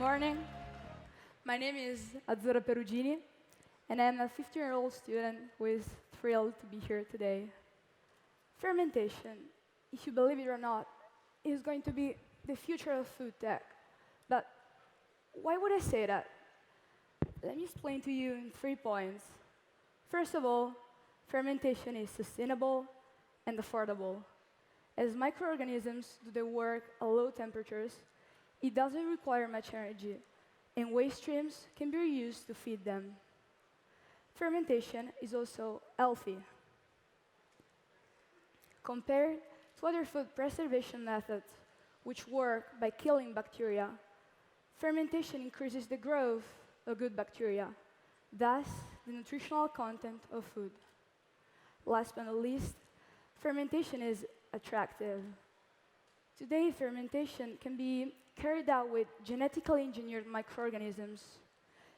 morning. My name is Azzurra Perugini, and I'm a 15-year-old student who is thrilled to be here today. Fermentation, if you believe it or not, is going to be the future of food tech. But why would I say that? Let me explain to you in 3 points. First of all, fermentation is sustainable and affordable. As microorganisms do their work at low temperatures, it doesn't require much energy, and waste streams can be reused to feed them. Fermentation is also healthy. Compared to other food preservation methods, which work by killing bacteria, fermentation increases the growth of good bacteria, thus the nutritional content of food. Last but not least, fermentation is attractive. Today, fermentation can be carried out with genetically engineered microorganisms,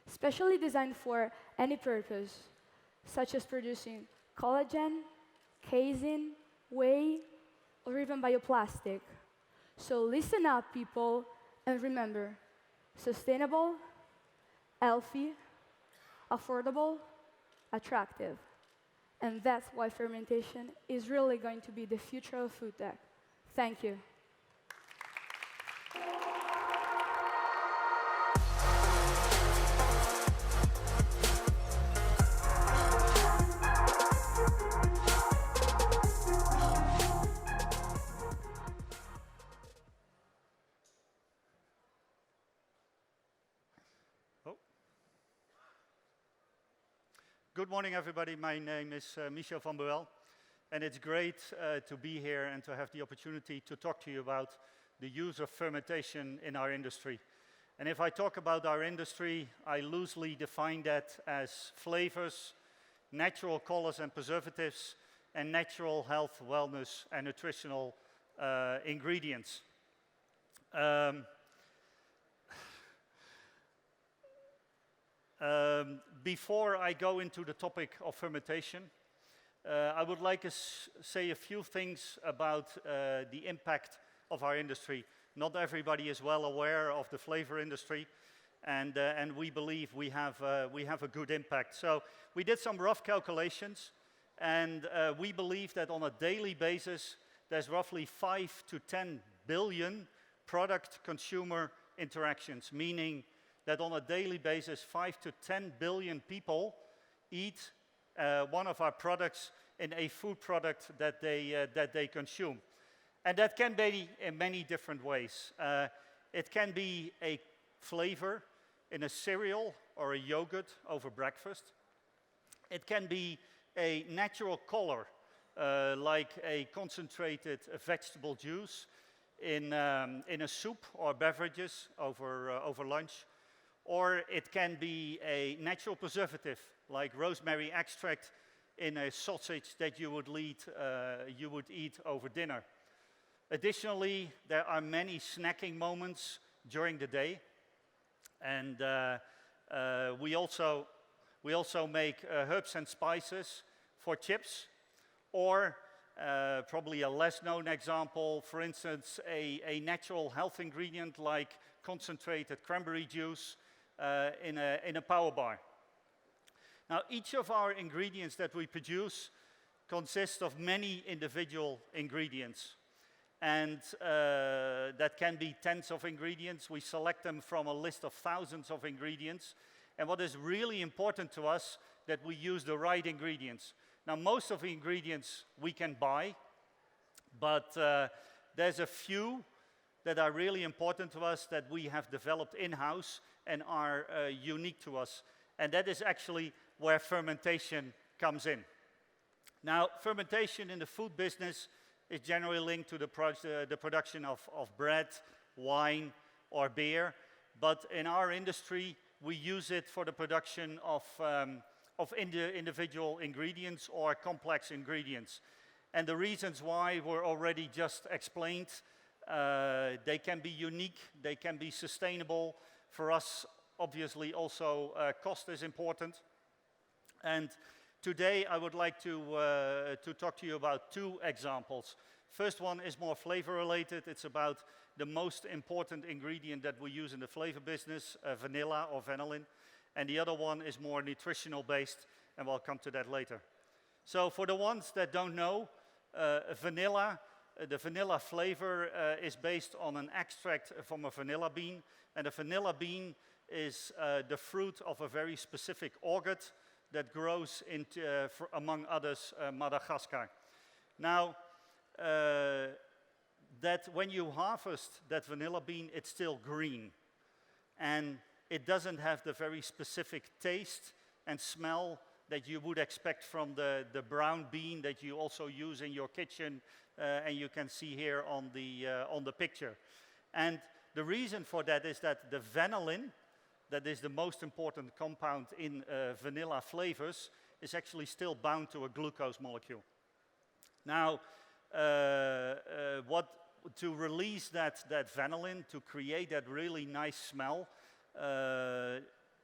specially designed for any purpose, such as producing collagen, casein, whey, or even bioplastic. So listen up, people, and remember, sustainable, healthy, affordable, attractive. And that's why fermentation is really going to be the future of food tech. Thank you. Oh. Good morning, everybody. My name is Michel van Buel, and it's great to be here and to have the opportunity to talk to you about the use of fermentation in our industry. And if I talk about our industry, I loosely define that as flavors, natural colors and preservatives, and natural health, wellness, and nutritional ingredients. Before I go into the topic of fermentation, I would like to say a few things about the impact of our industry. Not everybody is well aware of the flavor industry, and we believe we have a good impact. So we did some rough calculations, and we believe that on a daily basis, there's roughly 5 to 10 billion product-consumer interactions, meaning that on a daily basis, 5 to 10 billion people eat one of our products in a food product that they consume. And that can be in many different ways. It can be a flavor in a cereal or a yogurt over breakfast. It can be a natural color, like a concentrated vegetable juice in a soup or beverages over lunch. Or it can be a natural preservative, like rosemary extract in a sausage that you would eat over dinner. Additionally, there are many snacking moments during the day, and we also make herbs and spices for chips, or probably a less known example, for instance, a natural health ingredient like concentrated cranberry juice in a power bar. Now, each of our ingredients that we produce consists of many individual ingredients. And that can be tens of ingredients. We select them from a list of thousands of ingredients. And what is really important to us, that we use the right ingredients. Now, most of the ingredients we can buy, but there's a few that are really important to us that we have developed in-house and are unique to us. And that is actually where fermentation comes in. Now, fermentation in the food business is generally linked to the production of bread, wine, or beer. But in our industry, we use it for the production of individual ingredients or complex ingredients. And the reasons why were already just explained. They can be unique, they can be sustainable. For us, obviously, also cost is important. And today, I would like to talk to you about 2 examples. First one is more flavor related. It's about the most important ingredient that we use in the flavor business, vanilla or vanillin. And the other one is more nutritional based, and we'll come to that later. So for the ones that don't know, vanilla, the vanilla flavor is based on an extract from a vanilla bean. And a vanilla bean is the fruit of a very specific orchid that grows into, among others, Madagascar. Now, that when you harvest that vanilla bean, it's still green. And it doesn't have the very specific taste and smell that you would expect from the brown bean that you also use in your kitchen, and you can see here on the picture. And the reason for that is that the vanillin, that is the most important compound in vanilla flavors, is actually still bound to a glucose molecule. Now, to release that vanillin, to create that really nice smell,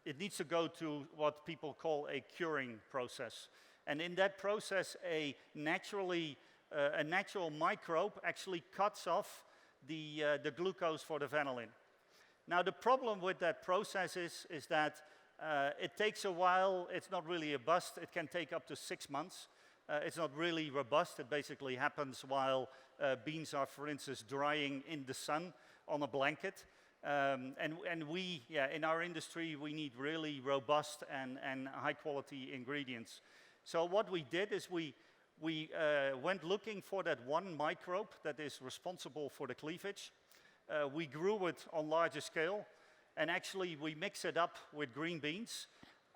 it needs to go to what people call a curing process. And in that process, a natural microbe actually cuts off the glucose for the vanillin. Now, the problem with that process is that it takes a while. It's not really robust. It can take up to 6 months. It's not really robust. It basically happens while beans are, for instance, drying in the sun on a blanket. And we, in our industry, we need really robust and high-quality ingredients. So what we did is we went looking for that one microbe that is responsible for the cleavage. We grew it on larger scale, and actually we mix it up with green beans,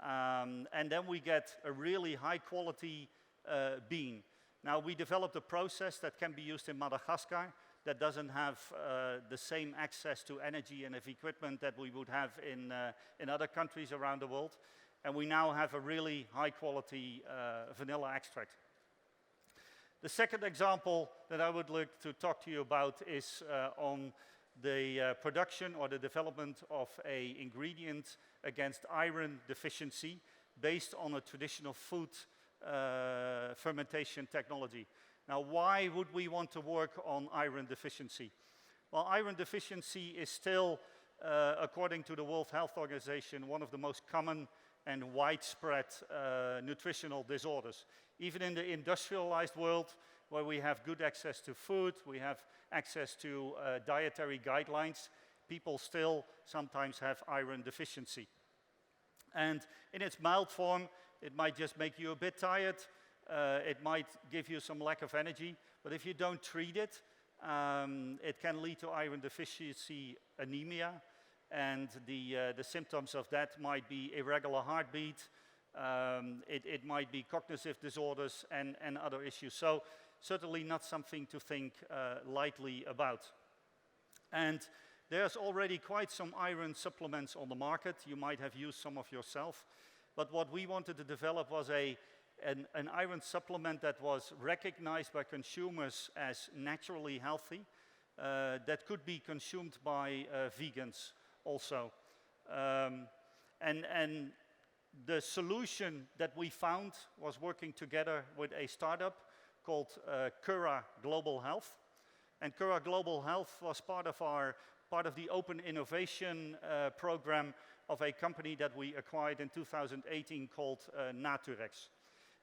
and then we get a really high-quality bean. Now, we developed a process that can be used in Madagascar that doesn't have the same access to energy and of equipment that we would have in other countries around the world. And we now have a really high-quality vanilla extract. The second example that I would like to talk to you about is on the production or the development of an ingredient against iron deficiency based on a traditional food fermentation technology. Now, why would we want to work on iron deficiency? Well, iron deficiency is still, according to the World Health Organization, one of the most common and widespread nutritional disorders. Even in the industrialized world, where we have good access to food, we have access to dietary guidelines, people still sometimes have iron deficiency. And in its mild form, it might just make you a bit tired. It might give you some lack of energy. But if you don't treat it, it can lead to iron deficiency anemia. And the symptoms of that might be irregular heartbeat. It might be cognitive disorders and other issues. So certainly not something to think lightly about. And there's already quite some iron supplements on the market. You might have used some of yourself. But what we wanted to develop was an iron supplement that was recognized by consumers as naturally healthy, that could be consumed by vegans also. And the solution that we found was working together with a startup called Cura Global Health. And Cura Global Health was part of the open innovation program of a company that we acquired in 2018 called Naturex.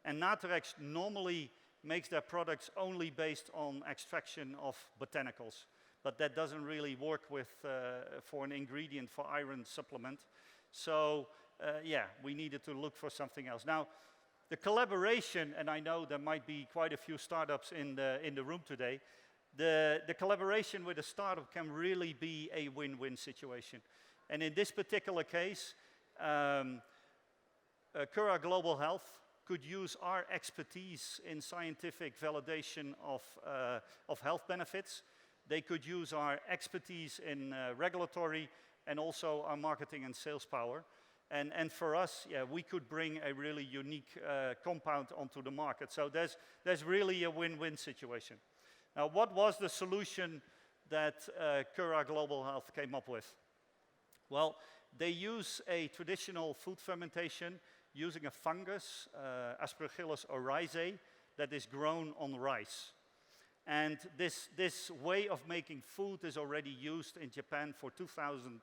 And Naturex normally makes their products only based on extraction of botanicals. But that doesn't really work for an ingredient for iron supplement. So, we needed to look for something else. Now, the collaboration, and I know there might be quite a few startups in the room today, the collaboration with a startup can really be a win-win situation. And in this particular case, Cura Global Health could use our expertise in scientific validation of health benefits. They could use our expertise in regulatory and also our marketing and sales power. And for us, we could bring a really unique compound onto the market. So there's really a win-win situation. Now, what was the solution that Cura Global Health came up with? Well, they use a traditional food fermentation using a fungus, Aspergillus oryzae, that is grown on rice. And this way of making food is already used in Japan for 2,000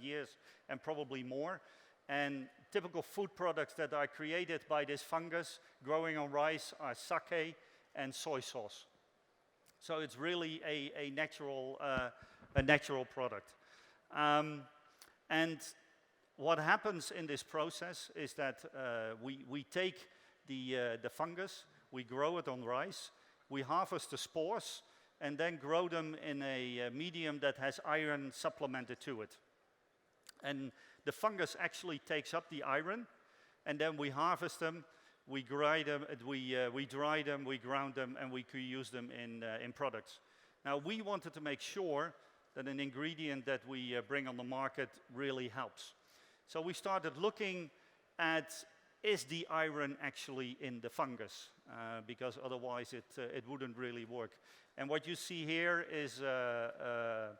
years and probably more. And typical food products that are created by this fungus growing on rice are sake and soy sauce. So it's really a natural product. And what happens in this process is that we take the fungus, we grow it on rice, we harvest the spores, and then grow them in a medium that has iron supplemented to it. And the fungus actually takes up the iron, and then we harvest them, we grind them, we dry them, we ground them, and we could use them in products. Now, we wanted to make sure that an ingredient that we bring on the market really helps. So we started looking at, is the iron actually in the fungus? Because otherwise it wouldn't really work. And what you see here is a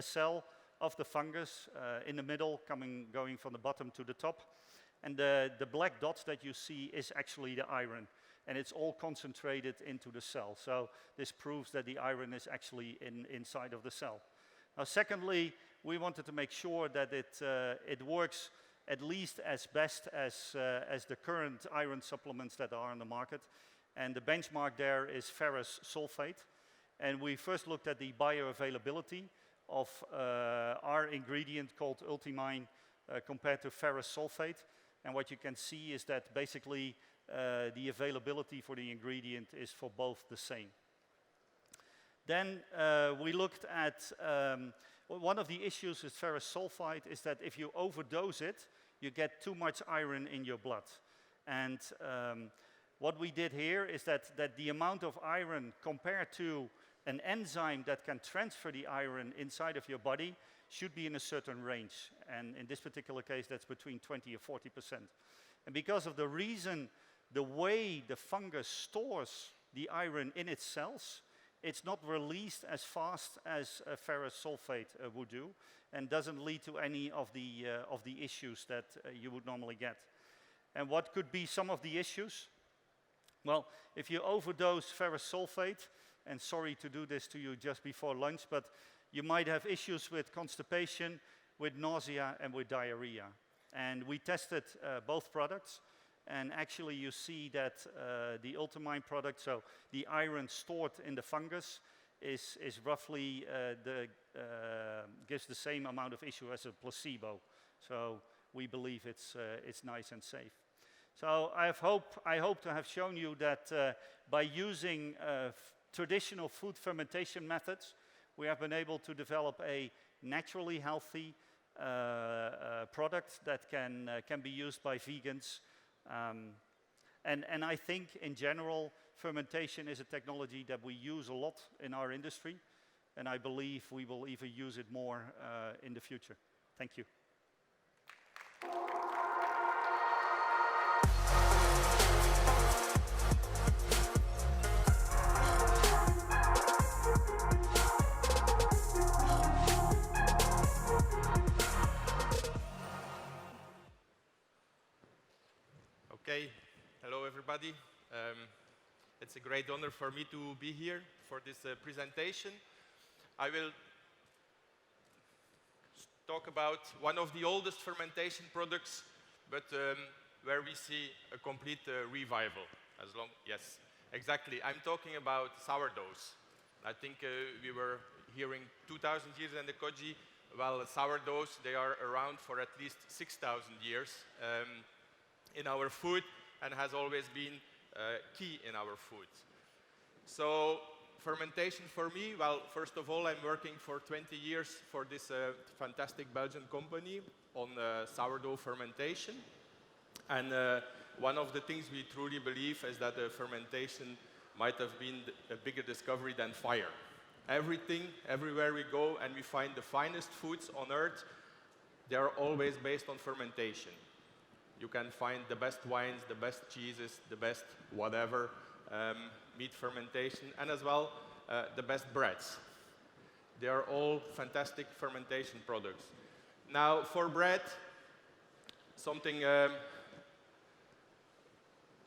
cell of the fungus in the middle, going from the bottom to the top. And the black dots that you see is actually the iron. And it's all concentrated into the cell. So this proves that the iron is actually inside of the cell. Now, secondly, we wanted to make sure that it works at least as best as the current iron supplements that are on the market. And the benchmark there is ferrous sulfate. And we first looked at the bioavailability of our ingredient called Ultimine compared to ferrous sulfate. And what you can see is that basically the availability for the ingredient is for both the same. Then we looked at one of the issues with ferrous sulfide is that if you overdose it, you get too much iron in your blood. And what we did here is that the amount of iron compared to an enzyme that can transfer the iron inside of your body should be in a certain range. And in this particular case, that's between 20 and 40%. And because of the reason, the way the fungus stores the iron in its cells, it's not released as fast as ferrous sulfate would do, and doesn't lead to any of the issues that you would normally get. And what could be some of the issues? Well, if you overdose ferrous sulfate, and sorry to do this to you just before lunch, but you might have issues with constipation, with nausea, and with diarrhea. And we tested both products. And actually you see that the Ultimine product, so the iron stored in the fungus, is roughly gives the same amount of issue as a placebo. So we believe it's nice and safe. So I hope to have shown you that by using traditional food fermentation methods, we have been able to develop a naturally healthy product that can be used by vegans. And I think in general, fermentation is a technology that we use a lot in our industry, and I believe we will even use it more in the future. Thank you. Okay, hello everybody. It's a great honor for me to be here for this presentation. I will talk about one of the oldest fermentation products, but where we see a complete revival. Yes, exactly. I'm talking about sourdoughs. I think we were hearing 2,000 years in the koji. Well, sourdoughs, they are around for at least 6,000 years. In our food, and has always been key in our food. So fermentation for me, well, first of all, I'm working for 20 years for this fantastic Belgian company on sourdough fermentation. And one of the things we truly believe is that fermentation might have been a bigger discovery than fire. Everything, everywhere we go, and we find the finest foods on earth, they are always based on fermentation. You can find the best wines, the best cheeses, the best whatever, meat fermentation, and as well the best breads. They are all fantastic fermentation products. Now, for bread, something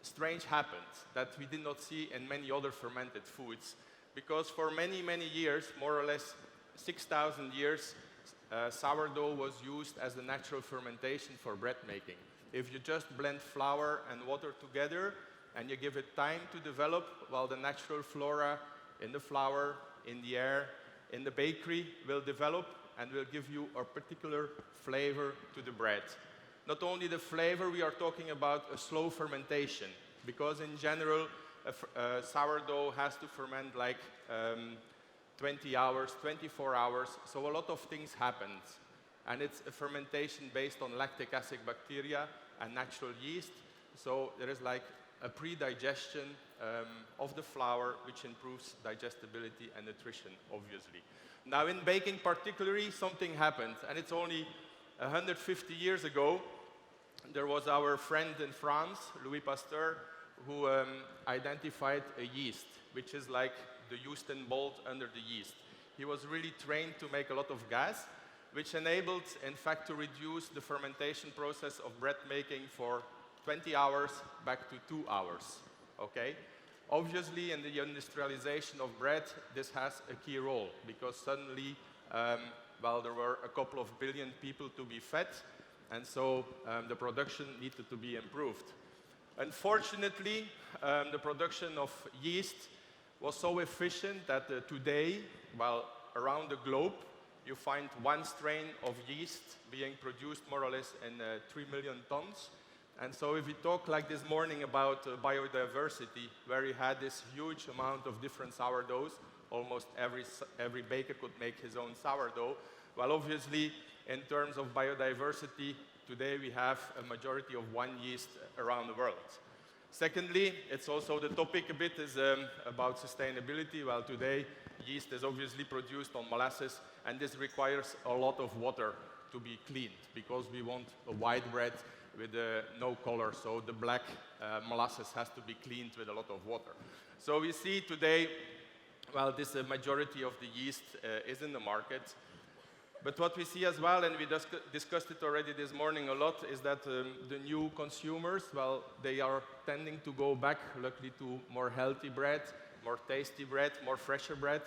strange happened that we did not see in many other fermented foods. because for many, many years, more or less 6,000 years, sourdough was used as the natural fermentation for bread making. If you just blend flour and water together and you give it time to develop, well, the natural flora in the flour, in the air, in the bakery will develop and will give you a particular flavor to the bread. Not only the flavor, we are talking about a slow fermentation, because in general, sourdough has to ferment like 20 hours, 24 hours, so a lot of things happen. And it's a fermentation based on lactic acid bacteria and natural yeast, so there is like a pre-digestion of the flour, which improves digestibility and nutrition, obviously. Now in baking particularly, something happened, and it's only 150 years ago. There was our friend in France, Louis Pasteur, who identified a yeast, which is like the Houston bolt under the yeast. He was really trained to make a lot of gas, which enabled, in fact, to reduce the fermentation process of bread making for 20 hours back to 2 hours, okay? Obviously, in the industrialization of bread, this has a key role, because suddenly, well, there were a couple of billion people to be fed, and so the production needed to be improved. Unfortunately, the production of yeast was so efficient that today, well, around the globe, you find one strain of yeast being produced more or less in 3 million tons. And so if we talk like this morning about biodiversity, where we had this huge amount of different sourdoughs, almost every baker could make his own sourdough. Well, obviously, in terms of biodiversity, today we have a majority of one yeast around the world. Secondly, it's also the topic a bit is about sustainability. Well, today, yeast is obviously produced on molasses, and this requires a lot of water to be cleaned, because we want a white bread with no color, so the black molasses has to be cleaned with a lot of water. So we see today, well, this majority of the yeast is in the market. But what we see as well, and we discussed it already this morning a lot, is that the new consumers, well, they are tending to go back, luckily, to more healthy bread, more tasty bread, more fresher bread.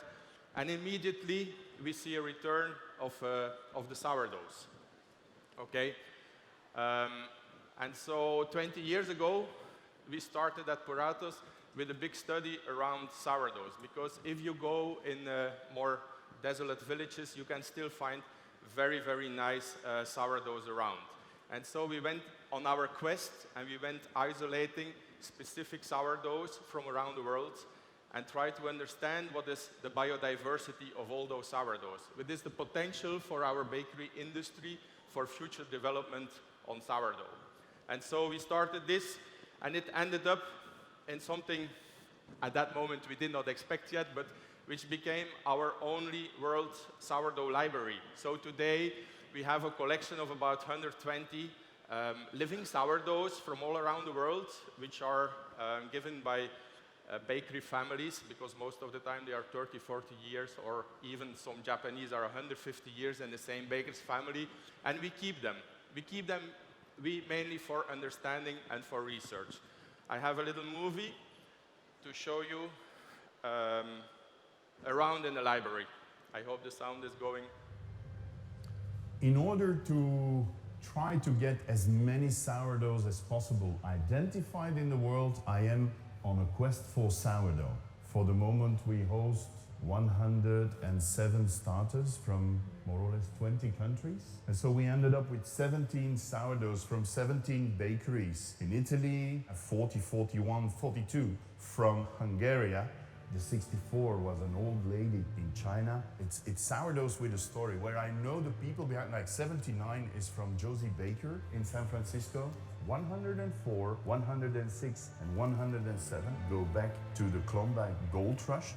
And immediately, we see a return of the sourdoughs, okay? And so 20 years ago, we started at Puratos with a big study around sourdoughs, because if you go in more desolate villages, you can still find very, very nice sourdoughs around. And so we went on our quest, and we went isolating specific sourdoughs from around the world and tried to understand what is the biodiversity of all those sourdoughs. What is the potential for our bakery industry for future development on sourdough? And so we started this, and it ended up in something at that moment we did not expect yet, but which became our only world sourdough library. So today, we have a collection of about 120 living sourdoughs from all around the world, which are given by bakery families, because most of the time they are 30, 40 years, or even some Japanese are 150 years in the same baker's family, and we keep them. We keep them mainly for understanding and for research. I have a little movie to show you around in the library. I hope the sound is going. In order to try to get as many sourdoughs as possible identified in the world, I am on a quest for sourdough. For the moment, we host 107 starters from more or less 20 countries. And so we ended up with 17 sourdoughs from 17 bakeries in Italy, 40, 41, 42 from Hungary. The 64 was an old lady in China. It's sourdoughs with a story, where I know the people behind, like 79 is from Josie Baker in San Francisco. 104, 106, and 107 go back to the Klondike Gold Rush.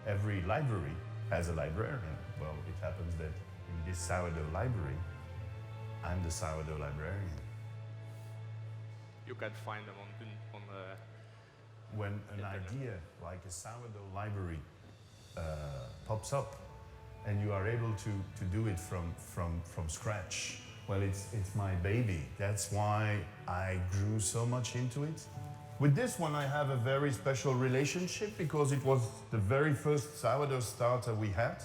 Every library has a librarian. Well, it happens that in this sourdough library, I'm the sourdough librarian. You can find them on when an idea like a sourdough library pops up, and you are able to do it from scratch, well, it's my baby. That's why I grew so much into it. With this one, I have a very special relationship because it was the very first sourdough starter we had.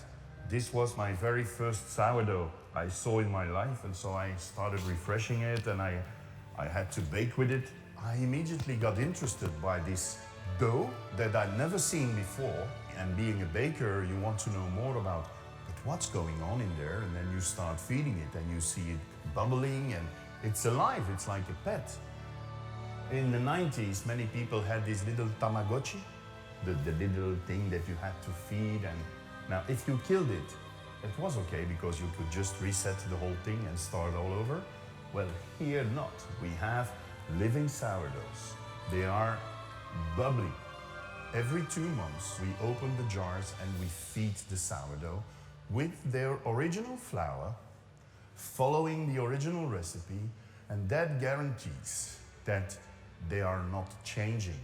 This was my very first sourdough I saw in my life, and so I started refreshing it, and I had to bake with it. I immediately got interested by this dough that I'd never seen before. And being a baker, you want to know more about but what's going on in there, and then you start feeding it, and you see it bubbling, and it's alive. It's like a pet. In the 90s, many people had this little Tamagotchi, the little thing that you had to feed. And now, if you killed it, it was okay because you could just reset the whole thing and start all over. Well, here not. We have living sourdoughs. They are bubbly. Every 2 months, we open the jars and we feed the sourdough with their original flour, following the original recipe, and that guarantees that they are not changing.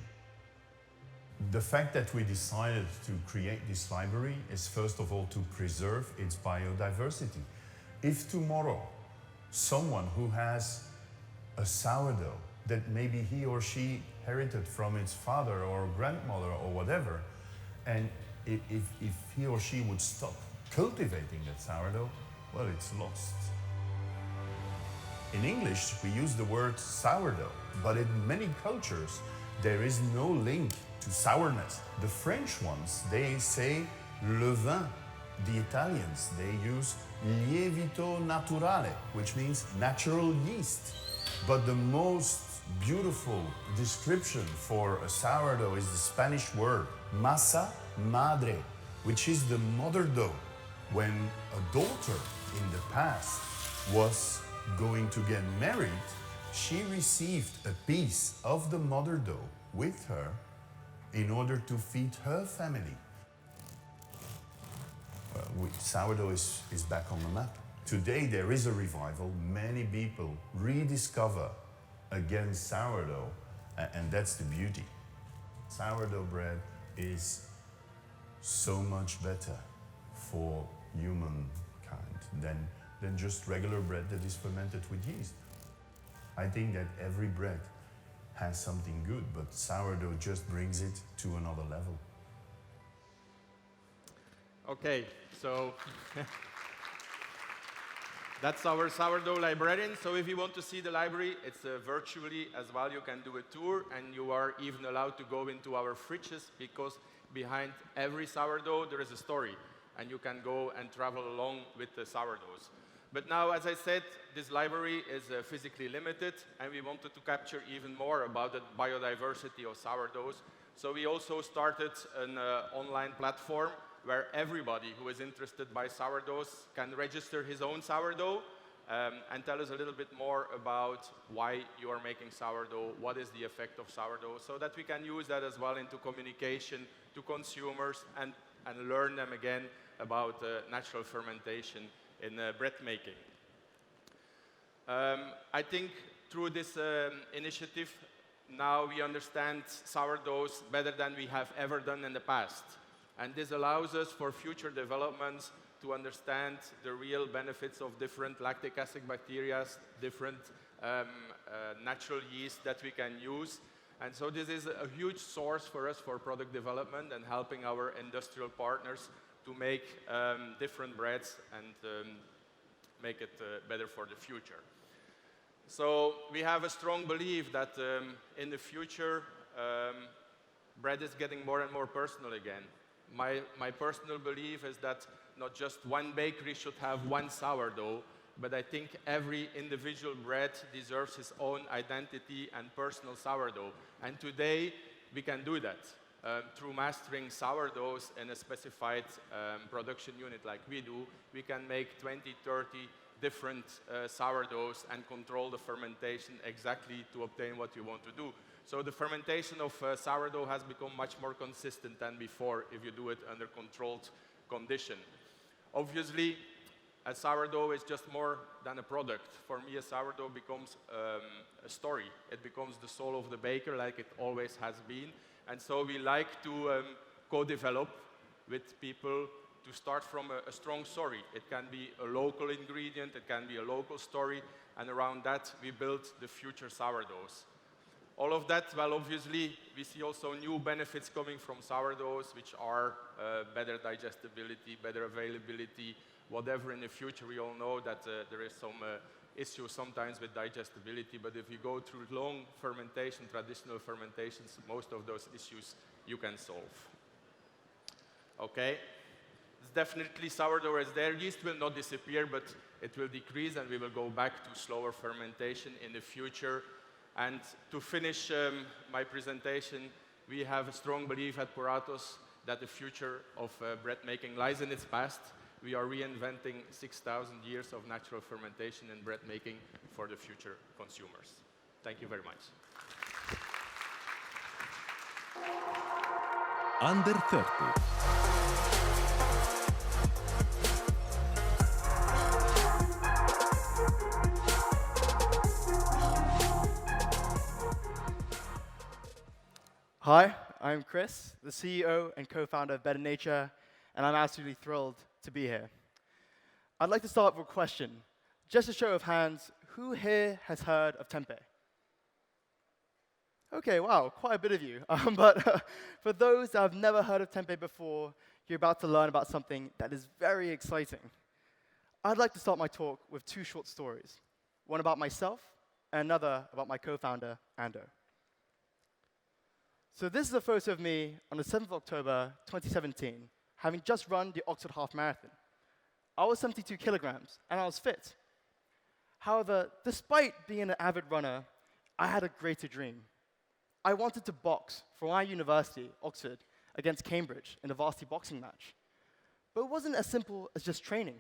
The fact that we decided to create this library is first of all to preserve its biodiversity. If tomorrow someone who has a sourdough that maybe he or she inherited from its father or grandmother or whatever, and if he or she would stop cultivating that sourdough, well, it's lost. In English, we use the word sourdough, but in many cultures, there is no link to sourness. The French ones, they say levain. The Italians, they use lievito naturale, which means natural yeast. But the most beautiful description for a sourdough is the Spanish word masa madre, which is the mother dough. When a daughter in the past was going to get married, she received a piece of the mother dough with her in order to feed her family. Sourdough is back on the map. Today there is a revival. Many people rediscover again sourdough, and that's the beauty. Sourdough bread is so much better for humankind than just regular bread that is fermented with yeast. I think that every bread has something good, but sourdough just brings it to another level. Okay, so that's our sourdough librarian. So if you want to see the library, it's virtually as well. You can do a tour, and you are even allowed to go into our fridges, because behind every sourdough there is a story, and you can go and travel along with the sourdoughs. But now, as I said, this library is physically limited, and we wanted to capture even more about the biodiversity of sourdoughs. So we also started an online platform where everybody who is interested by sourdoughs can register his own sourdough and tell us a little bit more about why you are making sourdough, what is the effect of sourdough, so that we can use that as well into communication to consumers and learn them again about natural fermentation in bread making. I think through this initiative, now we understand sourdoughs better than we have ever done in the past. And this allows us for future developments to understand the real benefits of different lactic acid bacteria, different natural yeast that we can use. And so this is a huge source for us for product development and helping our industrial partners to make different breads and make it better for the future. So we have a strong belief that in the future, bread is getting more and more personal again. My personal belief is that not just one bakery should have one sourdough, but I think every individual bread deserves its own identity and personal sourdough. And today, we can do that. Through mastering sourdoughs in a specified production unit like we do, we can make 20, 30 different sourdoughs and control the fermentation exactly to obtain what you want to do. So the fermentation of sourdough has become much more consistent than before if you do it under controlled condition. Obviously, a sourdough is just more than a product. For me, a sourdough becomes a story. It becomes the soul of the baker, like it always has been. And so we like to co-develop with people to start from a strong story. It can be a local ingredient, it can be a local story, and around that we build the future sourdoughs. All of that, well, obviously, we see also new benefits coming from sourdoughs, which are better digestibility, better availability, whatever in the future. We all know that there is some issues sometimes with digestibility, but if you go through long fermentation, traditional fermentations, most of those issues you can solve. Okay? It's definitely sourdough is there. Yeast will not disappear, but it will decrease, and we will go back to slower fermentation in the future. And to finish my presentation, we have a strong belief at Poratos that the future of bread making lies in its past. We are reinventing 6,000 years of natural fermentation and bread making for the future consumers. Thank you very much. Under 30. Hi, I'm Chris, the CEO and co-founder of Better Nature, and I'm absolutely thrilled to be here. I'd like to start with a question. Just a show of hands, who here has heard of tempeh? Okay, wow, quite a bit of you. But for those that have never heard of tempeh before, you're about to learn about something that is very exciting. I'd like to start my talk with two short stories, one about myself and another about my co-founder, Ando. So this is a photo of me on the 7th of October, 2017, having just run the Oxford Half Marathon. I was 72 kilograms, and I was fit. However, despite being an avid runner, I had a greater dream. I wanted to box for my university, Oxford, against Cambridge in a varsity boxing match. But it wasn't as simple as just training.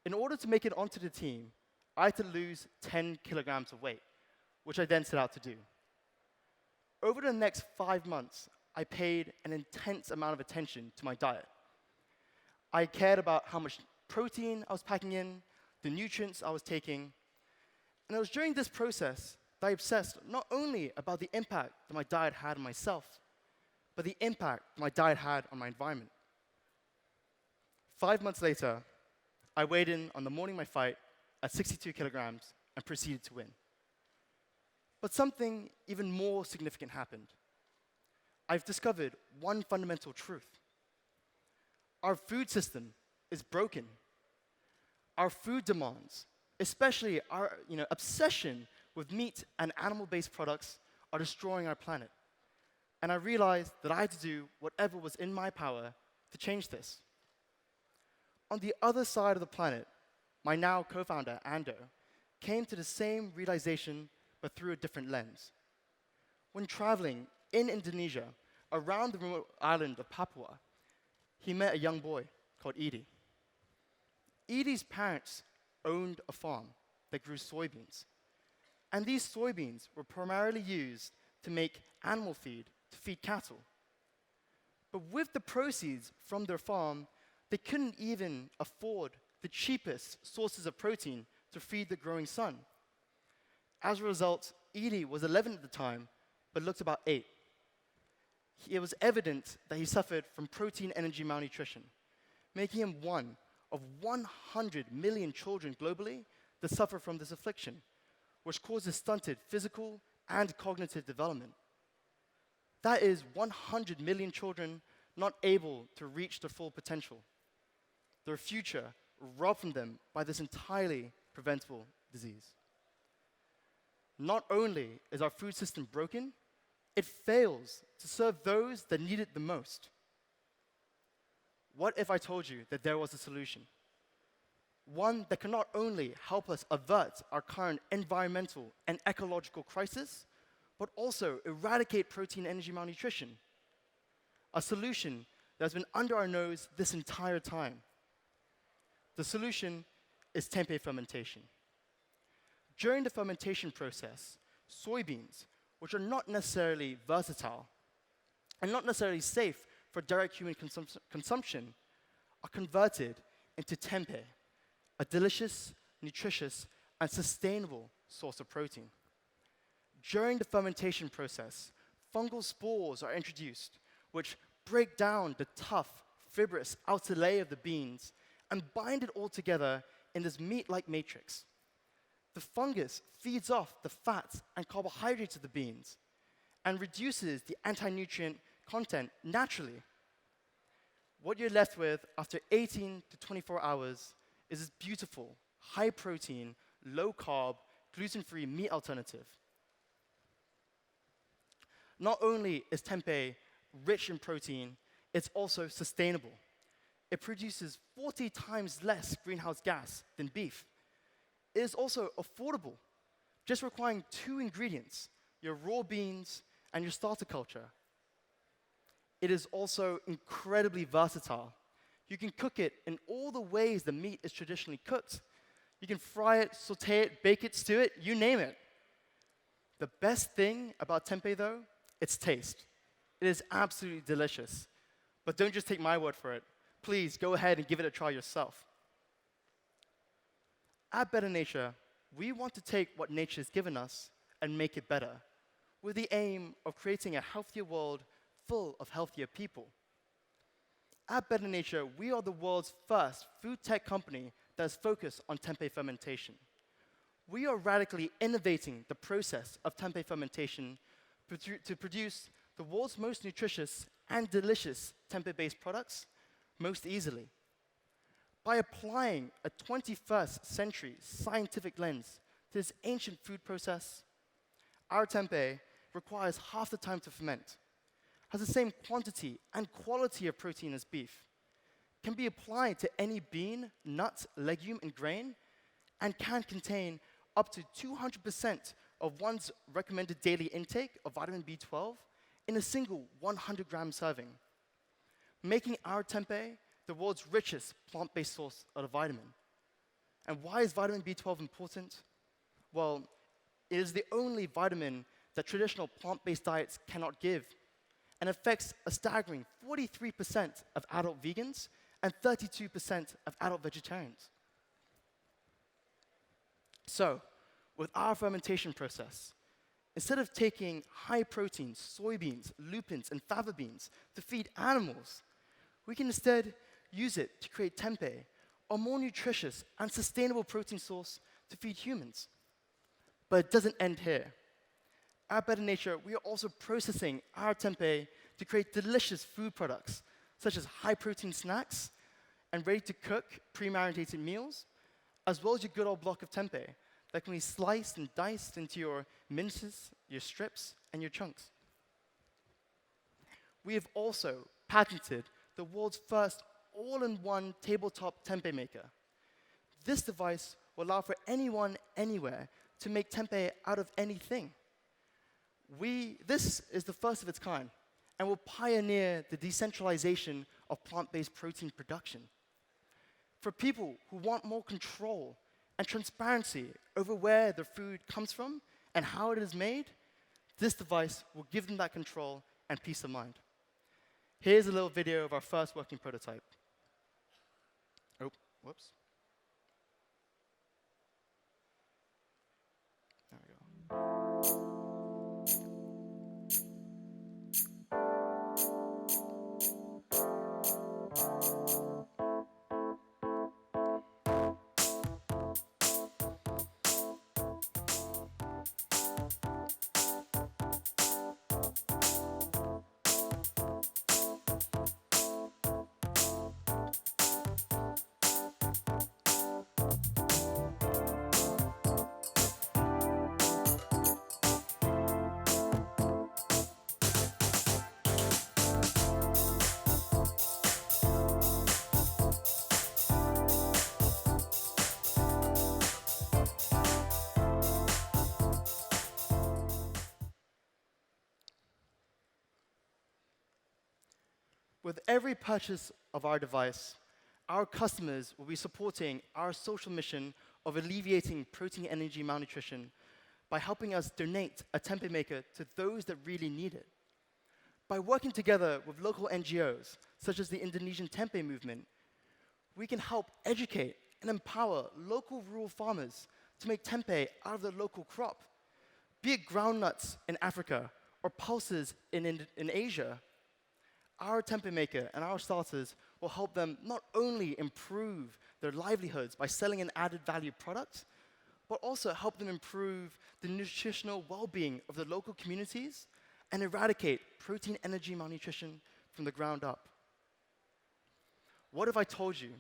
In order to make it onto the team, I had to lose 10 kilograms of weight, which I then set out to do. Over the next 5 months, I paid an intense amount of attention to my diet. I cared about how much protein I was packing in, the nutrients I was taking, and it was during this process that I obsessed not only about the impact that my diet had on myself, but the impact that my diet had on my environment. 5 months later, I weighed in on the morning of my fight at 62 kilograms and proceeded to win. But something even more significant happened. I've discovered one fundamental truth. Our food system is broken. Our food demands, especially our obsession with meat and animal-based products, are destroying our planet. And I realized that I had to do whatever was in my power to change this. On the other side of the planet, my now co-founder, Ando, came to the same realization but through a different lens. When traveling in Indonesia, around the remote island of Papua, he met a young boy called Edie. Edie's parents owned a farm that grew soybeans. And these soybeans were primarily used to make animal feed, to feed cattle. But with the proceeds from their farm, they couldn't even afford the cheapest sources of protein to feed the growing sun. As a result, Edie was 11 at the time, but looked about 8. It was evident that he suffered from protein energy malnutrition, making him one of 100 million children globally that suffer from this affliction, which causes stunted physical and cognitive development. That is 100 million children not able to reach their full potential. Their future robbed from them by this entirely preventable disease. Not only is our food system broken, it fails to serve those that need it the most. What if I told you that there was a solution? One that can not only help us avert our current environmental and ecological crisis, but also eradicate protein energy malnutrition. A solution that's been under our nose this entire time. The solution is tempeh fermentation. During the fermentation process, soybeans, which are not necessarily versatile and not necessarily safe for direct human consumption, are converted into tempeh, a delicious, nutritious, and sustainable source of protein. During the fermentation process, fungal spores are introduced, which break down the tough, fibrous outer layer of the beans and bind it all together in this meat-like matrix. The fungus feeds off the fats and carbohydrates of the beans, and reduces the anti-nutrient content naturally. What you're left with after 18 to 24 hours is this beautiful, high-protein, low-carb, gluten-free meat alternative. Not only is tempeh rich in protein, it's also sustainable. It produces 40 times less greenhouse gas than beef. It is also affordable, just requiring 2 ingredients, your raw beans and your starter culture. It is also incredibly versatile. You can cook it in all the ways the meat is traditionally cooked. You can fry it, saute it, bake it, stew it, you name it. The best thing about tempeh, though, its taste. It is absolutely delicious. But don't just take my word for it. Please go ahead and give it a try yourself. At Better Nature, we want to take what nature has given us and make it better, with the aim of creating a healthier world full of healthier people. At Better Nature, we are the world's first food tech company that is focused on tempeh fermentation. We are radically innovating the process of tempeh fermentation to produce the world's most nutritious and delicious tempeh-based products most easily. By applying a 21st century scientific lens to this ancient food process, our tempeh requires half the time to ferment, has the same quantity and quality of protein as beef, can be applied to any bean, nut, legume, and grain, and can contain up to 200% of one's recommended daily intake of vitamin B12 in a single 100-gram serving, making our tempeh the world's richest plant-based source of the vitamin. And why is vitamin B12 important? Well, it is the only vitamin that traditional plant-based diets cannot give, and affects a staggering 43% of adult vegans and 32% of adult vegetarians. So, with our fermentation process, instead of taking high-protein soybeans, lupins, and fava beans to feed animals, we can instead use it to create tempeh, a more nutritious and sustainable protein source to feed humans. But it doesn't end here. At Better Nature, we are also processing our tempeh to create delicious food products, such as high-protein snacks and ready-to-cook pre-marinated meals, as well as your good old block of tempeh that can be sliced and diced into your minces, your strips, and your chunks. We have also patented the world's first all-in-one tabletop tempeh maker. This device will allow for anyone, anywhere, to make tempeh out of anything. This is the first of its kind, and will pioneer the decentralization of plant-based protein production. For people who want more control and transparency over where their food comes from and how it is made, this device will give them that control and peace of mind. Here's a little video of our first working prototype. Oh, whoops. There we go. With every purchase of our device, our customers will be supporting our social mission of alleviating protein energy malnutrition by helping us donate a tempeh maker to those that really need it. By working together with local NGOs, such as the Indonesian Tempeh movement, we can help educate and empower local rural farmers to make tempeh out of their local crop, be it groundnuts in Africa or pulses in Asia. Our tempeh maker and our starters will help them not only improve their livelihoods by selling an added value product, but also help them improve the nutritional well-being of the local communities, and eradicate protein energy malnutrition from the ground up? What if I told you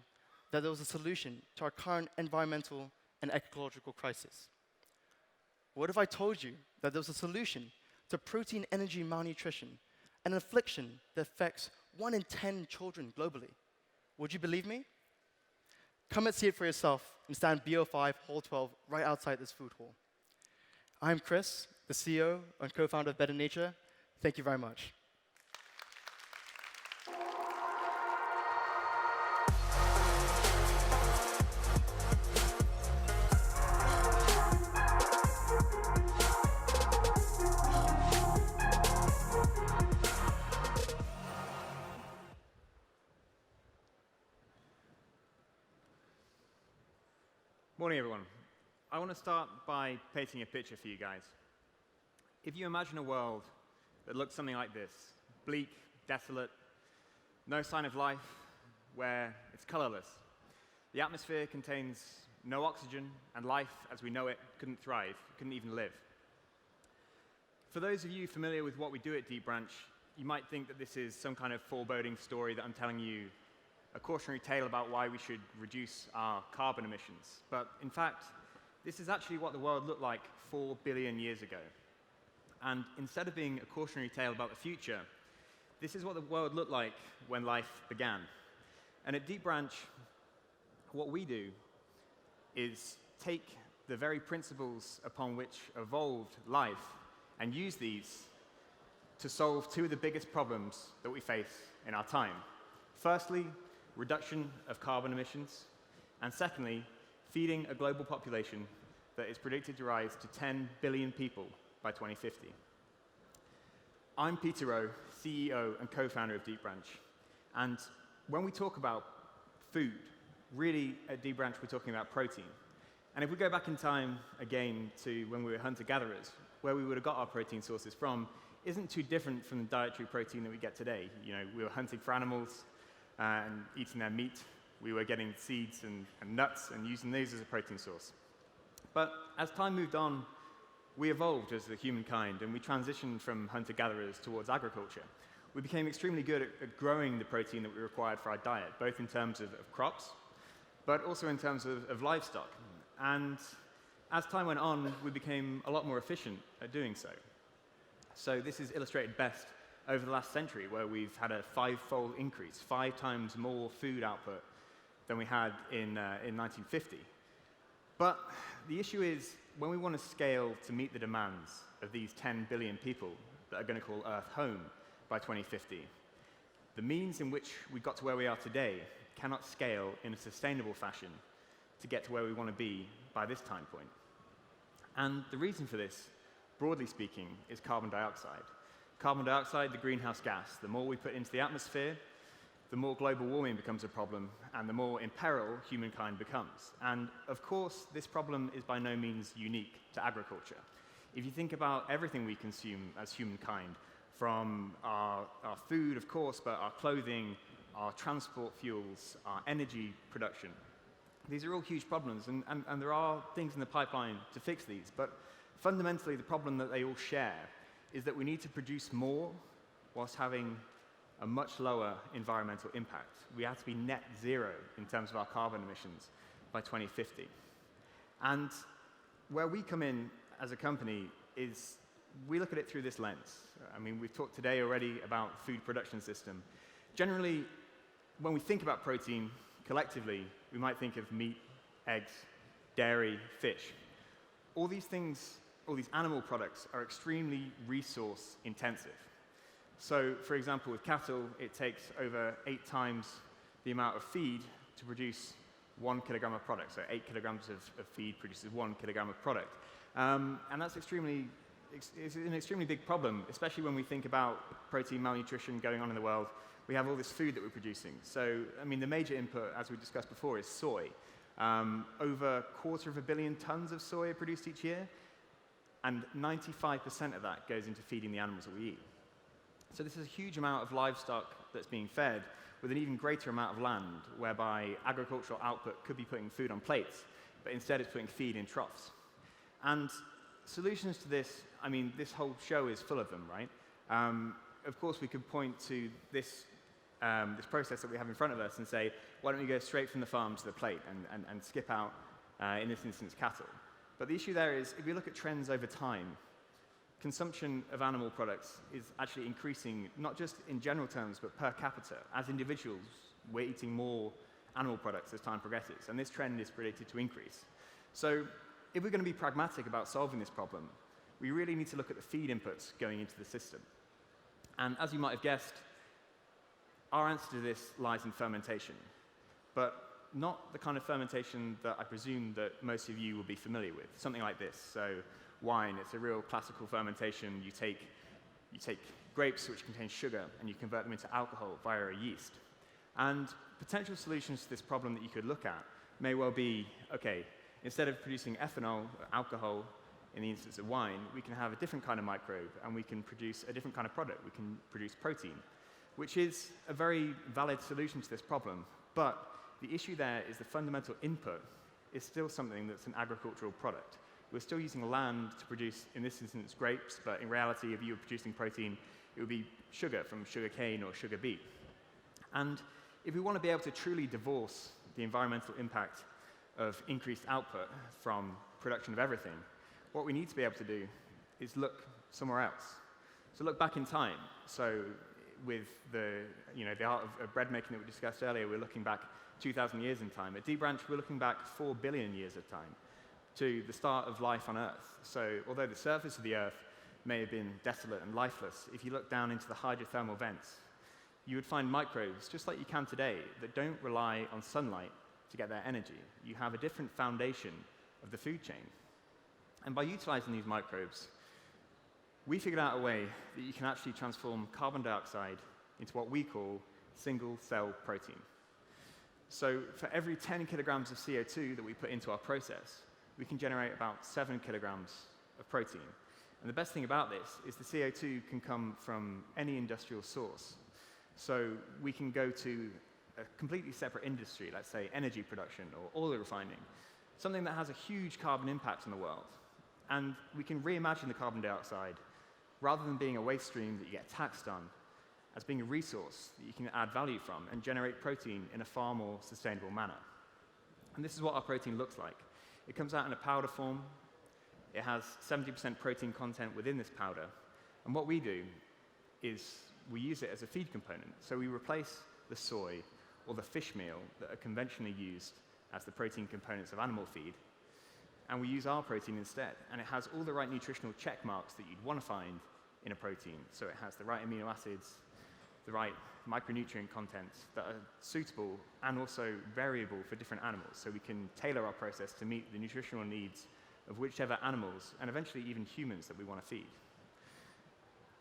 that there was a solution to our current environmental and ecological crisis? What if I told you that there was a solution to protein energy malnutrition, an affliction that affects 1 in 10 children globally? Would you believe me? Come and see it for yourself and stand BO5 Hall 12 right outside this food hall. I'm Chris, the CEO and co-founder of Better Nature. Thank you very much. Morning, everyone. I want to start by painting a picture for you guys. If you imagine a world that looks something like this, bleak, desolate, no sign of life, where it's colorless, the atmosphere contains no oxygen, and life as we know it couldn't thrive, couldn't even live. For those of you familiar with what we do at Deep Branch, you might think that this is some kind of foreboding story that I'm telling you, a cautionary tale about why we should reduce our carbon emissions. But in fact, this is actually what the world looked like 4 billion years ago. And instead of being a cautionary tale about the future, this is what the world looked like when life began. And at Deep Branch, what we do is take the very principles upon which evolved life and use these to solve two of the biggest problems that we face in our time. Firstly, reduction of carbon emissions, and secondly, feeding a global population that is predicted to rise to 10 billion people by 2050. I'm Peter Rowe, CEO and co-founder of Deep Branch, and when we talk about food, really at Deep Branch we're talking about protein. And if we go back in time again to when we were hunter-gatherers, where we would have got our protein sources from isn't too different from the dietary protein that we get today. You know, we were hunting for animals, and eating their meat. We were getting seeds and nuts and using these as a protein source. But as time moved on, we evolved as a humankind, and we transitioned from hunter-gatherers towards agriculture. We became extremely good at growing the protein that we required for our diet, both in terms of crops, but also in terms of livestock. And as time went on, we became a lot more efficient at doing so. So this is illustrated best over the last century, where we've had a 5-fold increase, 5 times more food output than we had in 1950. But the issue is, when we want to scale to meet the demands of these 10 billion people that are going to call Earth home by 2050, the means in which we got to where we are today cannot scale in a sustainable fashion to get to where we want to be by this time point. And the reason for this, broadly speaking, is carbon dioxide. Carbon dioxide, the greenhouse gas, the more we put into the atmosphere, the more global warming becomes a problem, and the more in peril humankind becomes. And of course, this problem is by no means unique to agriculture. If you think about everything we consume as humankind, from our food, of course, but our clothing, our transport fuels, our energy production, these are all huge problems, and there are things in the pipeline to fix these. But fundamentally, the problem that they all share is that we need to produce more whilst having a much lower environmental impact. We have to be net zero in terms of our carbon emissions by 2050. And where we come in as a company is we look at it through this lens. I mean, we've talked today already about food production system. Generally, when we think about protein collectively, we might think of meat, eggs, dairy, fish. All these things, all these animal products are extremely resource intensive. So, for example, with cattle, it takes over 8 times the amount of feed to produce 1 kilogram of product. So 8 kilograms of feed produces 1 kilogram of product. And that's it's an extremely big problem, especially when we think about protein malnutrition going on in the world. We have all this food that we're producing. So, I mean, the major input, as we discussed before, is soy. Over 250 million tons of soy are produced each year, and 95% of that goes into feeding the animals that we eat. So this is a huge amount of livestock that's being fed with an even greater amount of land, whereby agricultural output could be putting food on plates, but instead it's putting feed in troughs. And solutions to this, I mean, this whole show is full of them, right? Of course, we could point to this process that we have in front of us and say, why don't we go straight from the farm to the plate and skip out, in this instance, cattle. But the issue there is, if we look at trends over time, consumption of animal products is actually increasing, not just in general terms, but per capita. As individuals, we're eating more animal products as time progresses, and this trend is predicted to increase. So if we're going to be pragmatic about solving this problem, we really need to look at the feed inputs going into the system. And as you might have guessed, our answer to this lies in fermentation, but not the kind of fermentation that I presume that most of you will be familiar with, something like this. So wine, it's a real classical fermentation. You take grapes which contain sugar and you convert them into alcohol via a yeast. And potential solutions to this problem that you could look at may well be, okay, instead of producing ethanol, or alcohol, in the instance of wine, we can have a different kind of microbe and we can produce a different kind of product. We can produce protein, which is a very valid solution to this problem. But the issue there is the fundamental input is still something that's an agricultural product. We're still using land to produce, in this instance, grapes, but in reality, if you were producing protein, it would be sugar from sugar cane or sugar beet. And if we want to be able to truly divorce the environmental impact of increased output from production of everything, what we need to be able to do is look somewhere else. So look back in time. So with the art of bread making that we discussed earlier, we're looking back 2,000 years in time. At Deep Branch, we're looking back 4 billion years of time to the start of life on Earth. So although the surface of the Earth may have been desolate and lifeless, if you look down into the hydrothermal vents, you would find microbes, just like you can today, that don't rely on sunlight to get their energy. You have a different foundation of the food chain. And by utilizing these microbes, we figured out a way that you can actually transform carbon dioxide into what we call single-cell protein. So for every 10 kilograms of CO2 that we put into our process, we can generate about 7 kilograms of protein. And the best thing about this is the CO2 can come from any industrial source. So we can go to a completely separate industry, let's say energy production or oil refining, something that has a huge carbon impact on the world. And we can reimagine the carbon dioxide, rather than being a waste stream that you get taxed on, as being a resource that you can add value from and generate protein in a far more sustainable manner. And this is what our protein looks like. It comes out in a powder form. It has 70% protein content within this powder. And what we do is we use it as a feed component. So we replace the soy or the fish meal that are conventionally used as the protein components of animal feed, and we use our protein instead. And it has all the right nutritional check marks that you'd want to find in a protein. So it has the right amino acids, the right micronutrient contents that are suitable and also variable for different animals. So we can tailor our process to meet the nutritional needs of whichever animals, and eventually even humans, that we want to feed.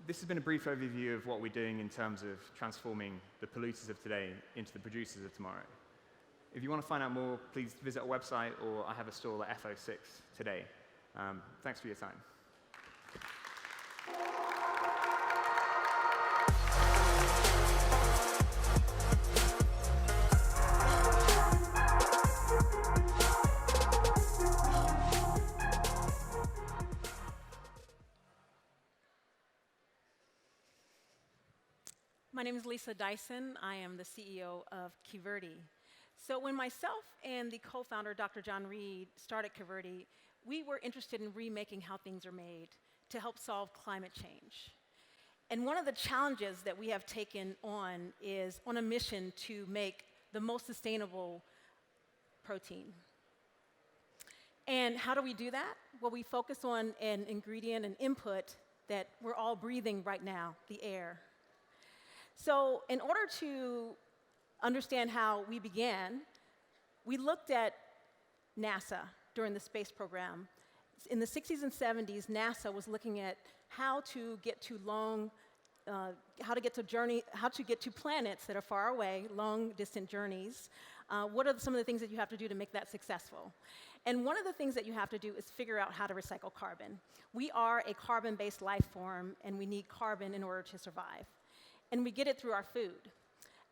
This has been a brief overview of what we're doing in terms of transforming the polluters of today into the producers of tomorrow. If you want to find out more, please visit our website, or I have a stall at FO6 today. Thanks for your time. My name is Lisa Dyson. I am the CEO of Kiverdi. So when myself and the co-founder, Dr. John Reed, started Kiverdi, we were interested in remaking how things are made to help solve climate change. And one of the challenges that we have taken on is on a mission to make the most sustainable protein. And how do we do that? Well, we focus on an ingredient, an input that we're all breathing right now, the air. So in order to understand how we began, we looked at NASA during the space program. In the 60s and 70s, NASA was looking at how to get to planets that are far away, long distant journeys. What are some of the things that you have to do to make that successful? And one of the things that you have to do is figure out how to recycle carbon. We are a carbon-based life form, and we need carbon in order to survive. And we get it through our food.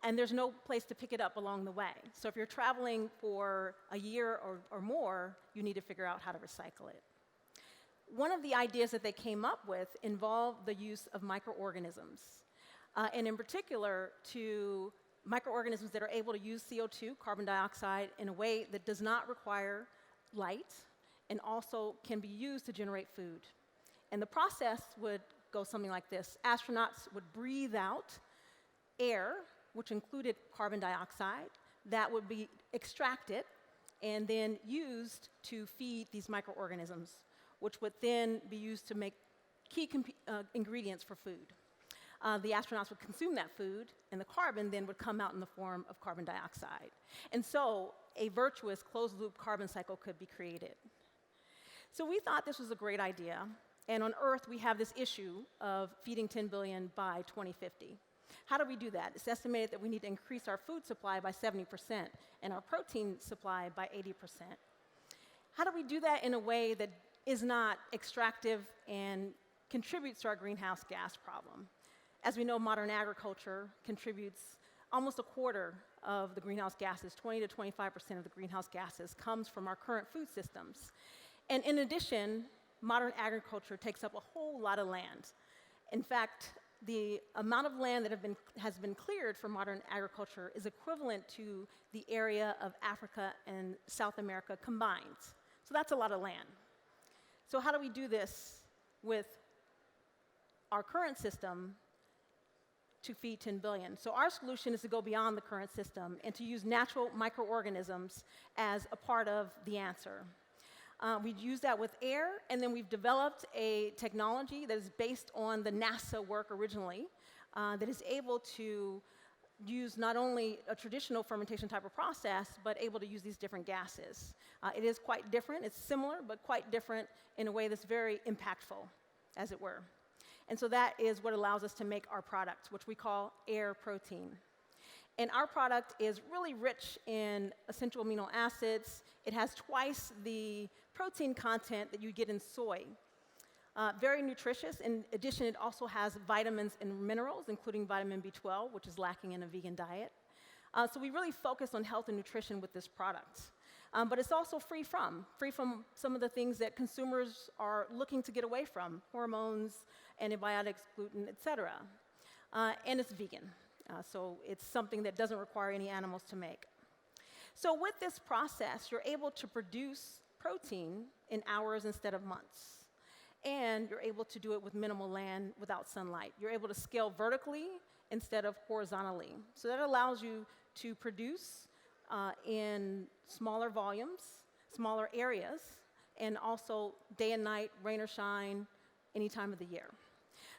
And there's no place to pick it up along the way. So if you're traveling for a year or more, you need to figure out how to recycle it. one of the ideas that they came up with involved the use of microorganisms, and in particular to microorganisms that are able to use CO2, carbon dioxide, in a way that does not require light and also can be used to generate food. And the process would go something like this. Astronauts would breathe out air, which included carbon dioxide, that would be extracted and then used to feed these microorganisms, which would then be used to make key ingredients for food. The astronauts would consume that food, and the carbon then would come out in the form of carbon dioxide. And so a virtuous closed-loop carbon cycle could be created. So we thought this was a great idea, and on Earth we have this issue of feeding 10 billion by 2050. How do we do that? It's estimated that we need to increase our food supply by 70% and our protein supply by 80%. How do we do that in a way that is not extractive and contributes to our greenhouse gas problem? As we know, modern agriculture contributes almost a quarter of the greenhouse gases. 20 to 25% of the greenhouse gases comes from our current food systems. And in addition, modern agriculture takes up a whole lot of land. In fact, the amount of land that has been cleared for modern agriculture is equivalent to the area of Africa and South America combined. So that's a lot of land. So how do we do this with our current system to feed 10 billion? So our solution is to go beyond the current system and to use natural microorganisms as a part of the answer. We've used that with air, and then we've developed a technology that is based on the NASA work originally, that is able to use not only a traditional fermentation type of process, but able to use these different gases. It is quite different. It's similar, but quite different in a way that's very impactful, as it were. And so that is what allows us to make our product, which we call air protein. And our product is really rich in essential amino acids. It has twice the protein content that you get in soy. Very nutritious. In addition, it also has vitamins and minerals, including vitamin B12, which is lacking in a vegan diet. So we really focus on health and nutrition with this product. But it's also free from some of the things that consumers are looking to get away from: hormones, antibiotics, gluten, et cetera. And it's vegan. So it's something that doesn't require any animals to make. So with this process, you're able to produce protein in hours instead of months. And you're able to do it with minimal land without sunlight. You're able to scale vertically instead of horizontally. So that allows you to produce in smaller volumes, smaller areas, and also day and night, rain or shine, any time of the year.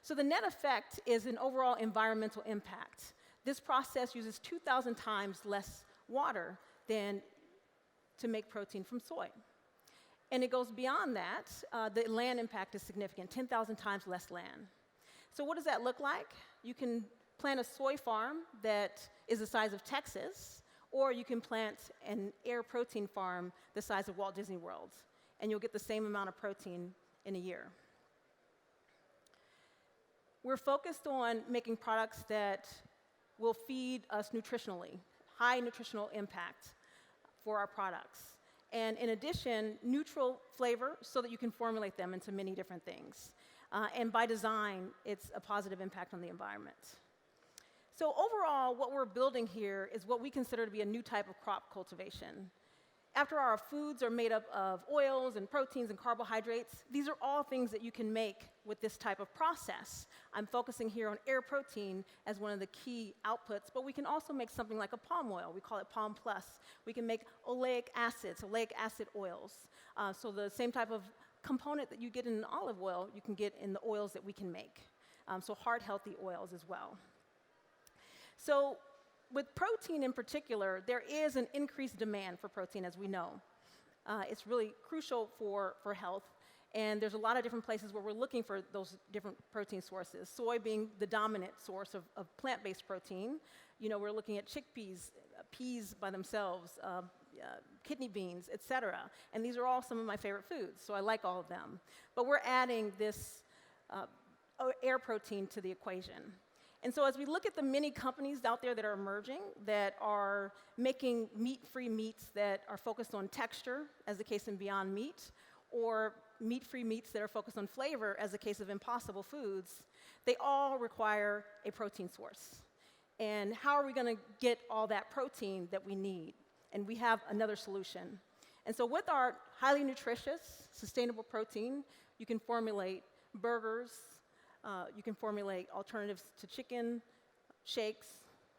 So the net effect is an overall environmental impact. This process uses 2,000 times less water than to make protein from soy. And it goes beyond that. The land impact is significant, 10,000 times less land. So what does that look like? You can plant a soy farm that is the size of Texas, or you can plant an air protein farm the size of Walt Disney World, and you'll get the same amount of protein in a year. We're focused on making products that will feed us nutritionally, high nutritional impact for our products. And in addition, neutral flavor so that you can formulate them into many different things. And by design, it's a positive impact on the environment. So overall, what we're building here is what we consider to be a new type of crop cultivation. After our foods are made up of oils and proteins and carbohydrates, these are all things that you can make with this type of process. I'm focusing here on air protein as one of the key outputs, but we can also make something like a palm oil. We call it Palm Plus. We can make oleic acids, oleic acid oils. So the same type of component that you get in olive oil, you can get in the oils that we can make. So heart-healthy oils as well. So with protein in particular, there is an increased demand for protein, as we know. It's really crucial for health, and there's a lot of different places where we're looking for those different protein sources. Soy being the dominant source of plant-based protein. You know, we're looking at chickpeas, peas by themselves, kidney beans, et cetera. And these are all some of my favorite foods, so I like all of them. But we're adding this air protein to the equation. And so as we look at the many companies out there that are emerging, that are making meat-free meats that are focused on texture, as the case in Beyond Meat, or meat-free meats that are focused on flavor, as the case of Impossible Foods, they all require a protein source. And how are we going to get all that protein that we need? And we have another solution. And so with our highly nutritious, sustainable protein, you can formulate burgers, you can formulate alternatives to chicken, shakes,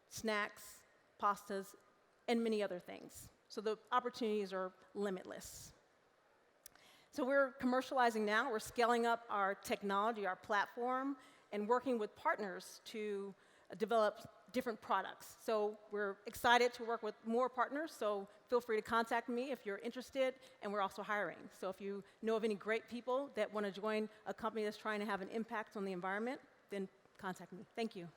snacks, pastas, and many other things. So the opportunities are limitless. So we're commercializing now. We're scaling up our technology, our platform, and working with partners to develop different products. So we're excited to work with more partners, so feel free to contact me if you're interested, and we're also hiring. So if you know of any great people that want to join a company that's trying to have an impact on the environment, then contact me. Thank you.